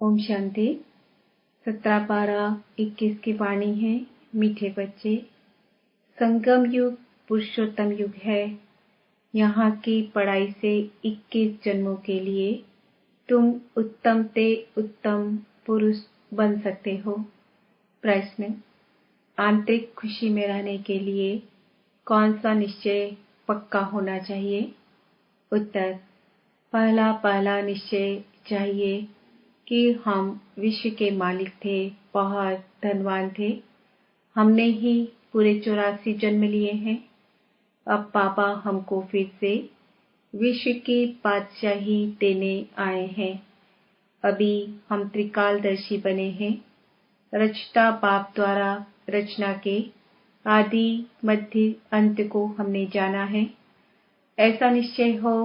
ओम शांति। 17-12-21 की वाणी है। मीठे बच्चे, संगम युग पुरुषोत्तम युग है। यहाँ की पढ़ाई से 21 जन्मों के लिए तुम उत्तम से उत्तम पुरुष बन सकते हो। प्रश्न: आंतरिक खुशी में रहने के लिए कौन सा निश्चय पक्का होना चाहिए? उत्तर: पहला निश्चय चाहिए कि हम विश्व के मालिक थे, बहुत धनवान थे। हमने ही पूरे 84 जन्म लिए हैं। अब पापा हमको फिर से विश्व की बादशाही देने आए हैं। अभी हम त्रिकालदर्शी बने हैं। रचता बाप द्वारा रचना के आदि मध्य अंत को हमने जाना है। ऐसा निश्चय हो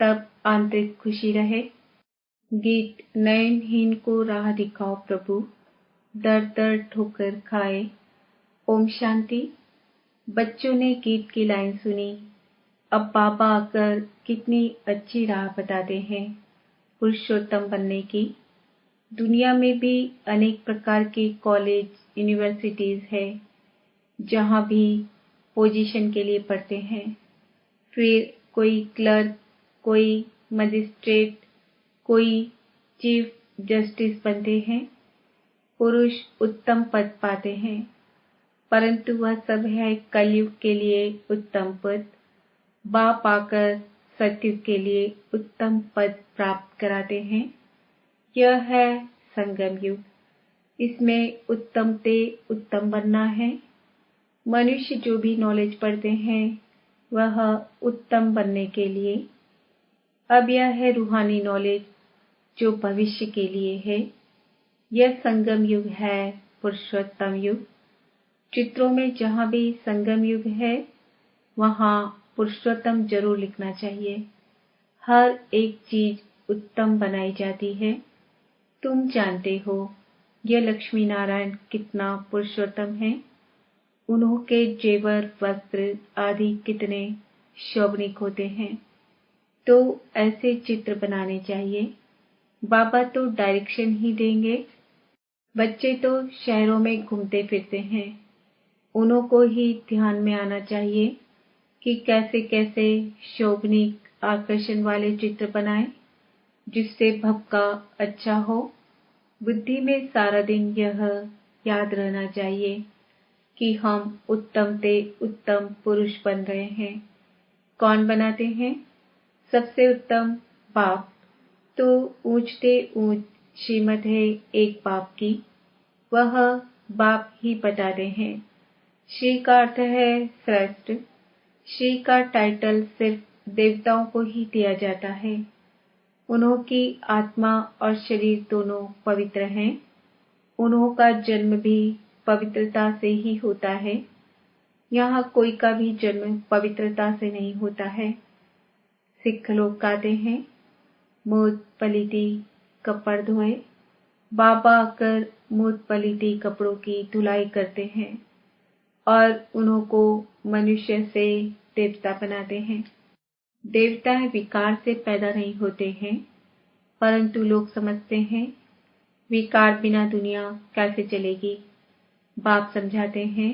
तब आंतरिक खुशी रहे। गीत: नयनहीन को राह दिखाओ प्रभु, दर दर ठोकर खाए। ओम शांति। बच्चों ने गीत की लाइन सुनी। अब बाबा आकर कितनी अच्छी राह बताते हैं पुरुषोत्तम बनने की। दुनिया में भी अनेक प्रकार के कॉलेज, यूनिवर्सिटीज है जहाँ भी पोजीशन के लिए पढ़ते हैं। फिर कोई क्लर्क, कोई मजिस्ट्रेट, कोई चीफ जस्टिस बनते हैं। पुरुष उत्तम पद पाते हैं, परंतु वह सब है कलयुग के लिए उत्तम पद। बाप आकर सतयुग के लिए उत्तम पद प्राप्त कराते हैं। यह है संगम युग। इसमें उत्तम से उत्तम बनना है। मनुष्य जो भी नॉलेज पढ़ते हैं वह उत्तम बनने के लिए। अब यह है रूहानी नॉलेज जो भविष्य के लिए है। यह संगम युग है, पुरुषोत्तम युग। चित्रों में जहाँ भी संगम युग है वहाँ पुरुषोत्तम जरूर लिखना चाहिए। हर एक चीज उत्तम बनाई जाती है। तुम जानते हो यह लक्ष्मी नारायण कितना पुरुषोत्तम है। उन्होंने जेवर, वस्त्र आदि कितने शोभनीक होते हैं। तो ऐसे चित्र बनाने चाहिए। बाबा तो डायरेक्शन ही देंगे। बच्चे तो शहरों में घूमते फिरते हैं। उन्हों को ही ध्यान में आना चाहिए कि कैसे कैसे शोभनीक आकर्षण वाले चित्र बनाएं जिससे भक्का अच्छा हो। बुद्धि में सारा दिन यह याद रहना चाहिए कि हम उत्तम से उत्तम पुरुष बन रहे हैं। कौन बनाते हैं? सबसे उत्तम बाप। तो ऊंच से ऊंच श्रीमत है एक बाप की, वह बाप ही बताते हैं। श्री का अर्थ है श्रेष्ठ। श्री का टाइटल सिर्फ देवताओं को ही दिया जाता है। उन्हों की आत्मा और शरीर दोनों पवित्र हैं। उन्हों का जन्म भी पवित्रता से ही होता है। यहाँ कोई का भी जन्म पवित्रता से नहीं होता है। सिख लोग गाते हैं, मूत पलीती कपड़ धोए। बाबा आकर मूत पलीती कपड़ों की धुलाई करते हैं और उन्हों को मनुष्य से देवता बनाते हैं। देवता विकार से पैदा नहीं होते हैं, परंतु लोग समझते हैं विकार बिना दुनिया कैसे चलेगी। बाप समझाते हैं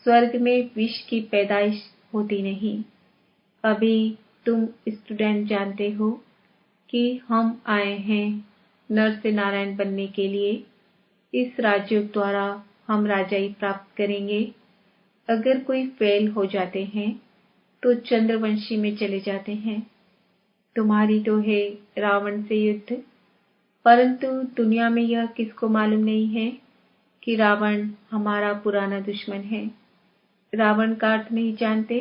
स्वर्ग में विष की पैदाइश होती नहीं। अभी तुम स्टूडेंट जानते हो कि हम आए हैं नर से नारायण बनने के लिए। इस राजयोग द्वारा हम राजाई प्राप्त करेंगे। अगर कोई फेल हो जाते हैं तो चंद्रवंशी में चले जाते हैं। तुम्हारी तो है रावण से युद्ध, परंतु दुनिया में यह किसको मालूम नहीं है कि रावण हमारा पुराना दुश्मन है। रावण का अर्थ नहीं जानते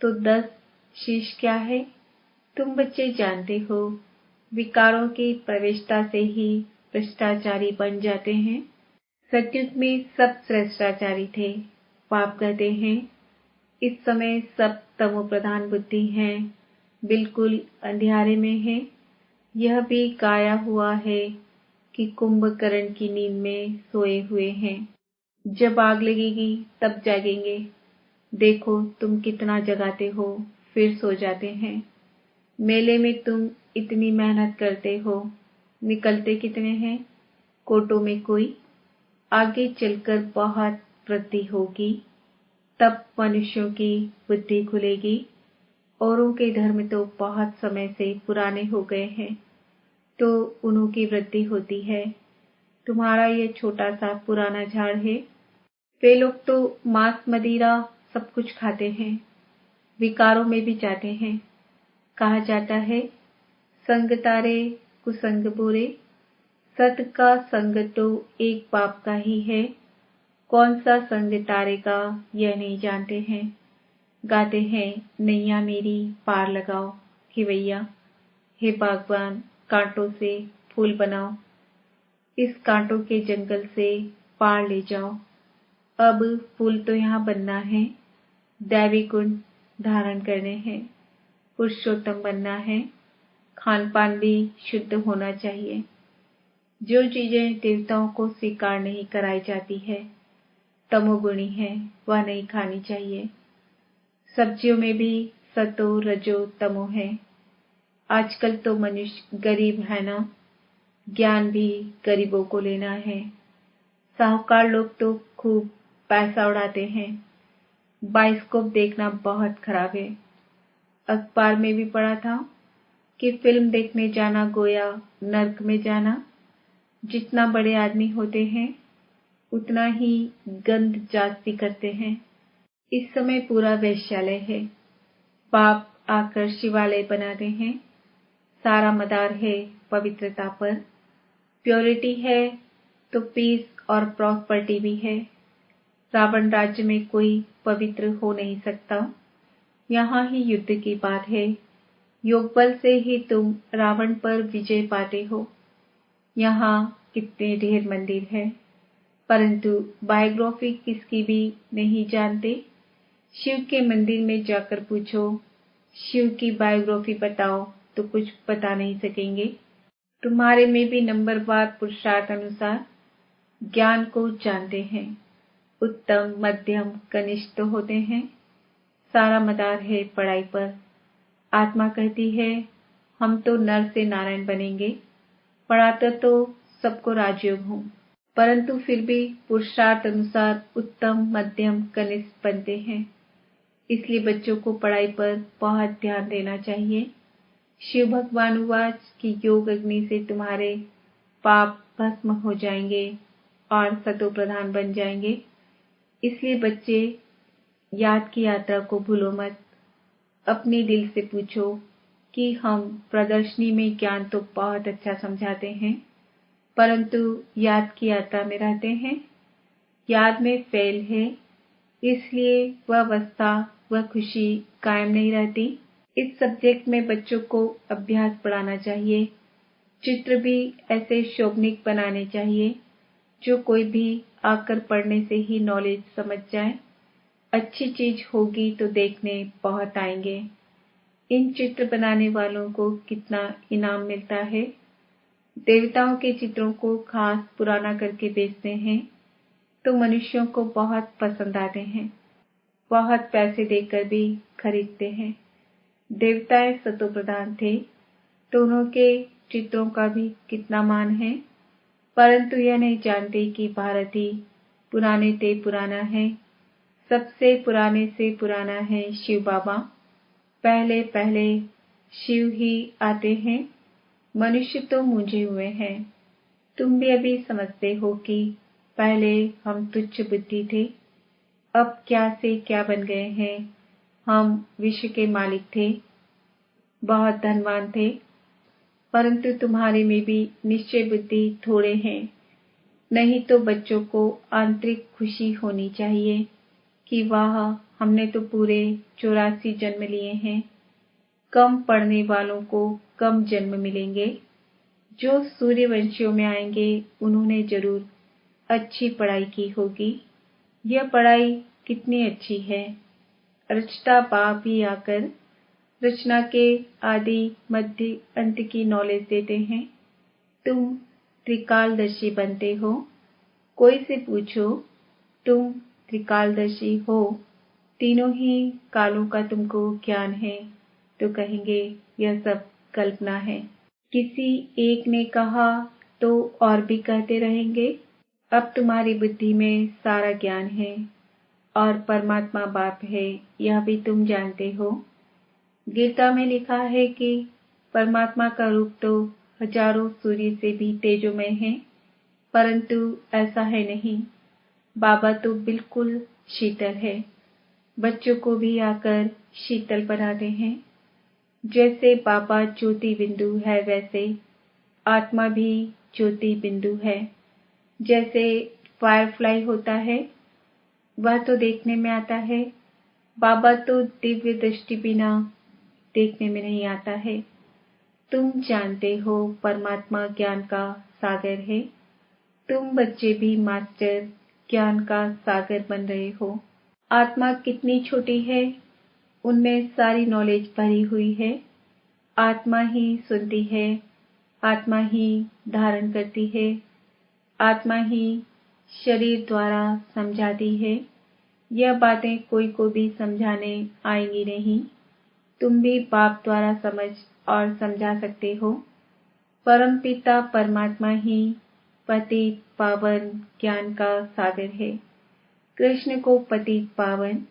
तो 10 शीश क्या है? तुम बच्चे जानते हो विकारों की प्रवेशता से ही भ्रष्टाचारी बन जाते हैं। सतयुग में सब भ्रष्टाचारी थे। पाप कहते हैं इस समय सब तमो प्रधान बुद्धि हैं, बिल्कुल अंधियारे में है। यह भी गाया हुआ है कि कुंभकर्ण की नींद में सोए हुए हैं। जब आग लगेगी तब जागेंगे। देखो तुम कितना जगाते हो फिर सो जाते हैं। मेले में तुम इतनी मेहनत करते हो, निकलते कितने हैं, कोटों में कोई। आगे चलकर बहुत वृद्धि होगी, तब मनुष्यों की बुद्धि खुलेगी। औरों के धर्म तो बहुत समय से पुराने हो गए हैं, तो उन्हों की वृद्धि होती है। तुम्हारा ये छोटा सा पुराना झाड़ है। वे लोग तो मांस मदिरा सब कुछ खाते हैं, विकारों में भी जाते हैं। कहा जाता है, संग तारे कुसंग बुरे, सत का संग तो एक बाप का ही है। कौन सा संग तारेगा यह नहीं जानते हैं। गाते हैं, नैया मेरी पार लगाओ, हे भैया, हे बागवान, कांटों से फूल बनाओ, इस कांटों के जंगल से पार ले जाओ। अब फूल तो यहाँ बनना है, दैवी गुण धारण करने हैं, पुरुषोत्तम बनना है, खान पान भी शुद्ध होना चाहिए। जो चीजें देवताओं को स्वीकार नहीं कराई जाती है, तमोगुणी है, वह नहीं खानी चाहिए। सब्जियों में भी सतो रजो तमो है। आजकल तो मनुष्य गरीब है ना, ज्ञान भी गरीबों को लेना है। साहूकार लोग तो खूब पैसा उड़ाते हैं। बाइस्कोप देखना बहुत खराब है। अखबार में भी पढ़ा था कि फिल्म देखने जाना गोया नर्क में जाना। जितना बड़े आदमी होते हैं, उतना ही गंध जास्ती करते हैं। इस समय पूरा वेश्यालय है। बाप आकर शिवालय बनाते हैं। सारा मदार है पवित्रता पर। प्योरिटी है तो पीस और प्रॉस्पर्टी भी है। रावण राज्य में कोई पवित्र हो नहीं सकता। यहाँ ही युद्ध की बात है। योग बल से ही तुम रावण पर विजय पाते हो। यहाँ कितने ढेर मंदिर है, परंतु बायोग्राफी किसकी भी नहीं जानते। शिव के मंदिर में जाकर पूछो, शिव की बायोग्राफी बताओ, तो कुछ बता नहीं सकेंगे। तुम्हारे में भी नंबरवार पुरुषार्थ अनुसार ज्ञान को जानते हैं। उत्तम, मध्यम, कनिष्ठ तो होते हैं। सारा मदार है पढ़ाई पर। आत्मा कहती है, हम तो नर से नारायण बनेंगे। पढ़ाता तो सबको राजयोग हूँ, परंतु फिर भी पुरुषार्थ अनुसार उत्तम, मध्यम, कनिष्ठ बनते हैं। इसलिए बच्चों को पढ़ाई पर बहुत ध्यान देना चाहिए। शिव भगवान उवाच कि योग अग्नि से तुम्हारे पाप भस्म हो जाएंगे और सतो प्रधान बन जाएंगे। इसलिए बच्चे, याद की यात्रा को भूलो मत। अपने दिल से पूछो कि हम प्रदर्शनी में ज्ञान तो बहुत अच्छा समझाते हैं, परंतु याद की यात्रा में रहते हैं, याद में फेल है, इसलिए वह अवस्था, वह खुशी कायम नहीं रहती। इस सब्जेक्ट में बच्चों को अभ्यास पढ़ाना चाहिए। चित्र भी ऐसे शोभनिक बनाने चाहिए जो कोई भी आकर पढ़ने से ही नॉलेज समझ जाए। अच्छी चीज होगी तो देखने बहुत आएंगे। इन चित्र बनाने वालों को कितना इनाम मिलता है। देवताओं के चित्रों को खास पुराना करके बेचते हैं तो मनुष्यों को बहुत पसंद आते हैं। बहुत पैसे देकर भी खरीदते हैं। देवताएं सतो प्रधान थे तो उनके चित्रों का भी कितना मान है, परंतु यह नहीं जानते कि भारत ही पुराने से पुराना है। सबसे पुराने से पुराना है शिव बाबा। पहले पहले शिव ही आते हैं। मनुष्य तो मूंझे हुए हैं। तुम भी अभी समझते हो कि पहले हम तुच्छ बुद्धि थे, अब क्या से क्या बन गए हैं। हम विश्व के मालिक थे, बहुत धनवान थे, परंतु तुम्हारे में भी निश्चय बुद्धि थोड़े हैं। नहीं तो बच्चों को आंतरिक खुशी होनी चाहिए कि वाह, हमने तो पूरे 84 जन्म लिए हैं। कम पढ़ने वालों को कम जन्म मिलेंगे। जो सूर्यवंशियों में आएंगे उन्होंने जरूर अच्छी पढ़ाई की होगी। यह पढ़ाई कितनी अच्छी है। रचता बाप ही आकर रचना के आदि मध्य अंत की नॉलेज देते हैं। तुम त्रिकालदर्शी बनते हो। कोई से पूछो तुम त्रिकालदर्शी हो, तीनों ही कालों का तुमको ज्ञान है, तो कहेंगे यह सब कल्पना है। किसी एक ने कहा तो और भी कहते रहेंगे। अब तुम्हारी बुद्धि में सारा ज्ञान है और परमात्मा बाप है, यह भी तुम जानते हो। गीता में लिखा है कि परमात्मा का रूप तो हजारों सूर्य से भी तेजोमय है, परंतु ऐसा है नहीं। बाबा तो बिल्कुल शीतल है, बच्चों को भी आकर शीतल बनाते हैं। जैसे बाबा ज्योति बिंदु है, वैसे आत्मा भी ज्योति बिंदु है। जैसे फायरफ्लाई होता है, वह तो देखने में आता है, बाबा तो दिव्य दृष्टि बिना देखने में नहीं आता है। तुम जानते हो परमात्मा ज्ञान का सागर है, तुम बच्चे भी मास्टर ज्ञान का सागर बन रहे हो। आत्मा कितनी छोटी है, उनमें सारी नॉलेज भरी हुई है। आत्मा ही सुनती है, आत्मा ही धारण करती है, आत्मा ही शरीर द्वारा समझाती है। यह बातें कोई को भी समझाने आएंगी नहीं, तुम भी बाप द्वारा समझ और समझा सकते हो। परमपिता परमात्मा ही पतित पावन ज्ञान का सागर है। कृष्ण को पतित पावन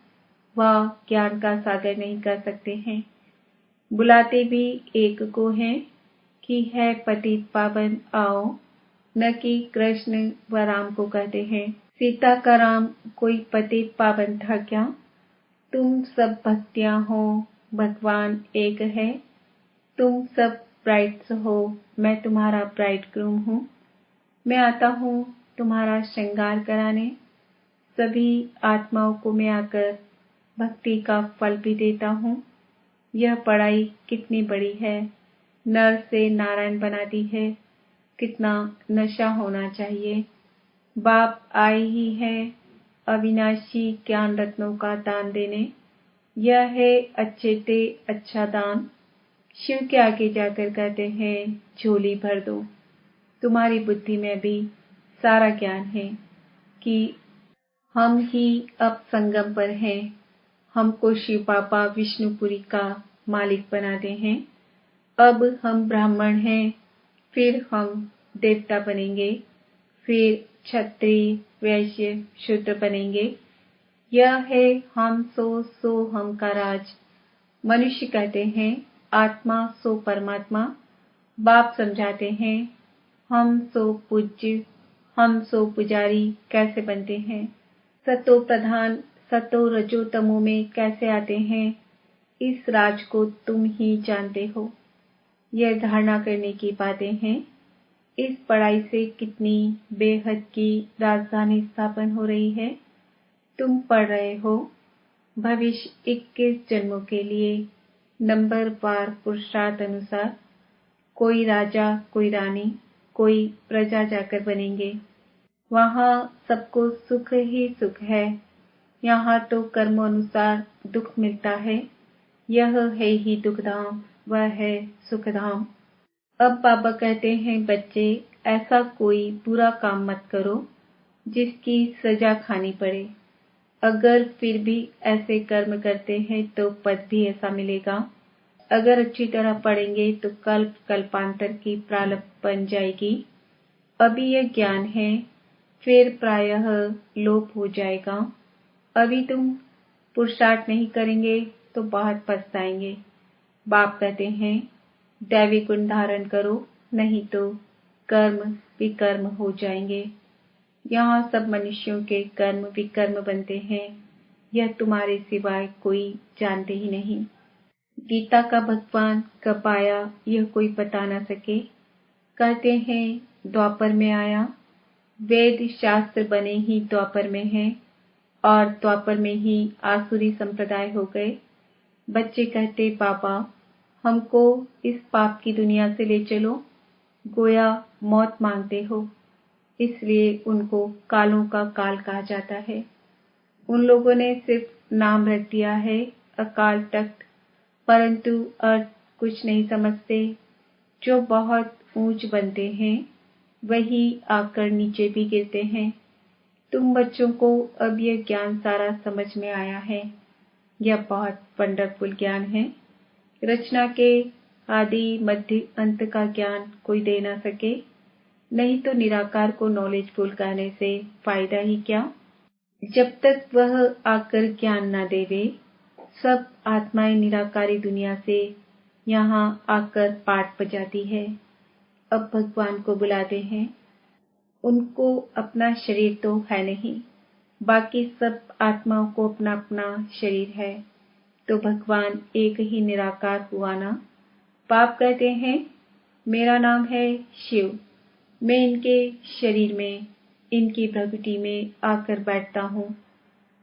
व ज्ञान का सागर नहीं कर सकते हैं। बुलाते भी एक को हैं कि है पतित पावन आओ, न कि कृष्ण व राम को कहते हैं। सीता का राम कोई पतित पावन था क्या? तुम सब भक्तियां हो, भगवान एक है। तुम सब ब्राइड्स हो, मैं तुम्हारा ब्राइडग्रूम हूँ। मैं आता हूँ तुम्हारा श्रृंगार कराने। सभी आत्माओं को मैं आकर भक्ति का फल भी देता हूँ। यह पढ़ाई कितनी बड़ी है, नर से नारायण बनाती है। कितना नशा होना चाहिए। बाप आए ही है अविनाशी ज्ञान रत्नों का दान देने। यह है अच्छे से अच्छा दान। शिव के आगे जाकर कहते हैं झोली भर दो। तुम्हारी बुद्धि में भी सारा ज्ञान है कि हम ही अब संगम पर हैं। हमको शिव बाबा विष्णुपुरी का मालिक बनाते हैं। अब हम ब्राह्मण हैं, फिर हम देवता बनेंगे, फिर क्षत्रिय वैश्य शूद्र बनेंगे। यह है हम सो हम का राज। मनुष्य कहते हैं आत्मा सो परमात्मा। बाप समझाते हैं हम सो पूज्य, हम सो पुजारी कैसे बनते हैं। सतो प्रधान सतो रजो तमो में कैसे आते हैं, इस राज को तुम ही जानते हो। यह धारणा करने की बातें हैं। इस पढ़ाई से कितनी बेहद की राजधानी स्थापन हो रही है। तुम पढ़ रहे हो भविष्य 21 जन्मों के लिए नंबर वार पुरुषार्थ अनुसार। कोई राजा, कोई रानी, कोई प्रजा जाकर बनेंगे। वहाँ सबको सुख ही सुख है। यहाँ तो कर्मों अनुसार दुख मिलता है। यह है ही दुखधाम, वह है सुखधाम। अब बाबा कहते हैं बच्चे, ऐसा कोई बुरा काम मत करो जिसकी सजा खानी पड़े। अगर फिर भी ऐसे कर्म करते हैं तो पद भी ऐसा मिलेगा। अगर अच्छी तरह पढ़ेंगे तो कल्प कल्पांतर की प्रारब्ध बन जाएगी। अभी यह ज्ञान है, फिर प्रायः लोप हो जाएगा। अभी तुम पुरुषार्थ नहीं करेंगे तो बहुत पछताएंगे। बाप कहते हैं दैवी गुण धारण करो, नहीं तो कर्म विकर्म हो जाएंगे। यहाँ सब मनुष्यों के कर्म विकर्म बनते हैं, यह तुम्हारे सिवाय कोई जानते ही नहीं। गीता का भगवान कब आया यह कोई बता न सके। कहते हैं द्वापर में आया। वेद शास्त्र बने ही द्वापर में हैं और द्वापर में ही आसुरी संप्रदाय हो गए। बच्चे कहते बाबा हमको इस पाप की दुनिया से ले चलो, गोया मौत मांगते हो। इसलिए उनको कालों का काल कहा जाता है। उन लोगों ने सिर्फ नाम रख दिया है अकाल तख्त, परंतु अर्थ कुछ नहीं समझते। जो बहुत ऊंच बनते हैं वही आकर नीचे भी गिरते हैं। तुम बच्चों को अब यह ज्ञान सारा समझ में आया है। यह बहुत वंडरफुल ज्ञान है। रचना के आदि मध्य अंत का ज्ञान कोई दे ना सके, नहीं तो निराकार को नॉलेजफुल कहने से फायदा ही क्या। जब तक वह आकर ज्ञान न देवे, सब आत्माएं निराकारी दुनिया से यहाँ आकर पाठ बजाती है। अब भगवान को बुलाते हैं। उनको अपना शरीर तो है नहीं, बाकी सब आत्माओं को अपना अपना शरीर है, तो भगवान एक ही निराकार हुआ ना। बाप कहते हैं, मेरा नाम है शिव, मैं इनके शरीर में, इनकी प्रकृति में आकर बैठता हूँ।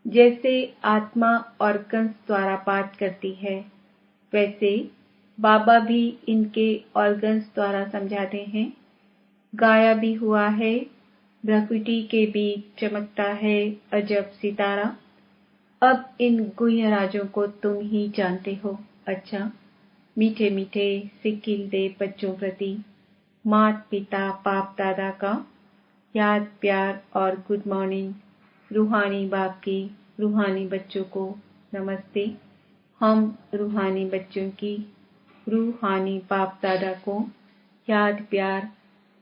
जैसे आत्मा ऑर्गन्स द्वारा पाठ करती है, वैसे बाबा भी इनके ऑर्गन्स द्वारा समझाते हैं। गाया भी हुआ है, प्रकृति के बीच चमकता है अजब सितारा। अब इन गुह्य राजों को तुम ही जानते हो। अच्छा, मीठे मीठे सिक्किल दे बच्चों प्रति मात पिता बाप दादा का याद प्यार और गुड मॉर्निंग। रूहानी बाप की रूहानी बच्चों को नमस्ते। हम रूहानी बच्चों की रूहानी बाप दादा को याद प्यार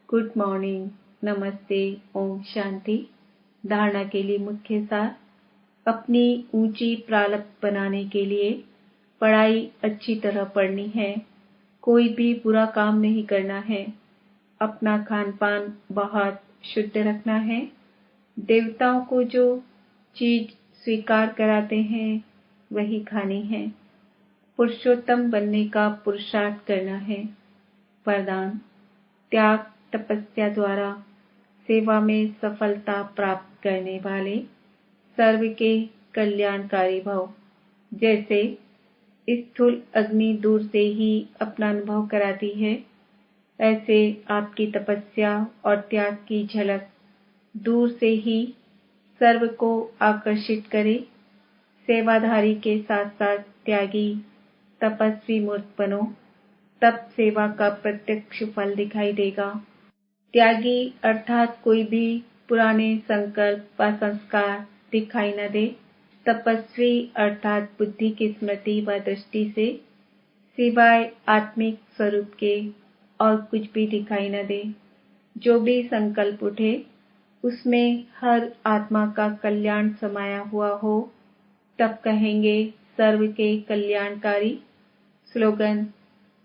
गुड मॉर्निंग नमस्ते ओम शांति। धारणा के लिए मुख्य सार, अपनी ऊंची प्रारब्ध बनाने के लिए पढ़ाई अच्छी तरह पढ़नी है, कोई भी बुरा काम नहीं करना है, अपना खान पान बहुत शुद्ध रखना है, देवताओं को जो चीज स्वीकार कराते हैं वही खानी है, पुरुषोत्तम बनने का पुरुषार्थ करना है। वरदान, त्याग तपस्या द्वारा सेवा में सफलता प्राप्त करने वाले सर्व के कल्याणकारी भव। जैसे स्थूल अग्नि दूर से ही अपना अनुभव कराती है, ऐसे आपकी तपस्या और त्याग की झलक दूर से ही सर्व को आकर्षित करे। सेवाधारी के साथ साथ त्यागी तपस्वी मूर्त बनो, तब सेवा का प्रत्यक्ष फल दिखाई देगा। त्यागी अर्थात कोई भी पुराने संकल्प व संस्कार दिखाई न दे। तपस्वी अर्थात बुद्धि की स्मृति व दृष्टि से सिवाय आत्मिक स्वरूप के और कुछ भी दिखाई न दे। जो भी संकल्प उठे उसमें हर आत्मा का कल्याण समाया हुआ हो, तब कहेंगे सर्व के कल्याणकारी। स्लोगन,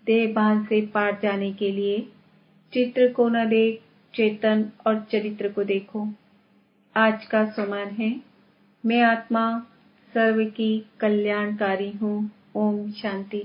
देह भान से पार जाने के लिए चित्र को न देख, चेतन और चरित्र को देखो। आज का स्वमान है, मैं आत्मा सर्व की कल्याणकारी हूँ। ओम शांति।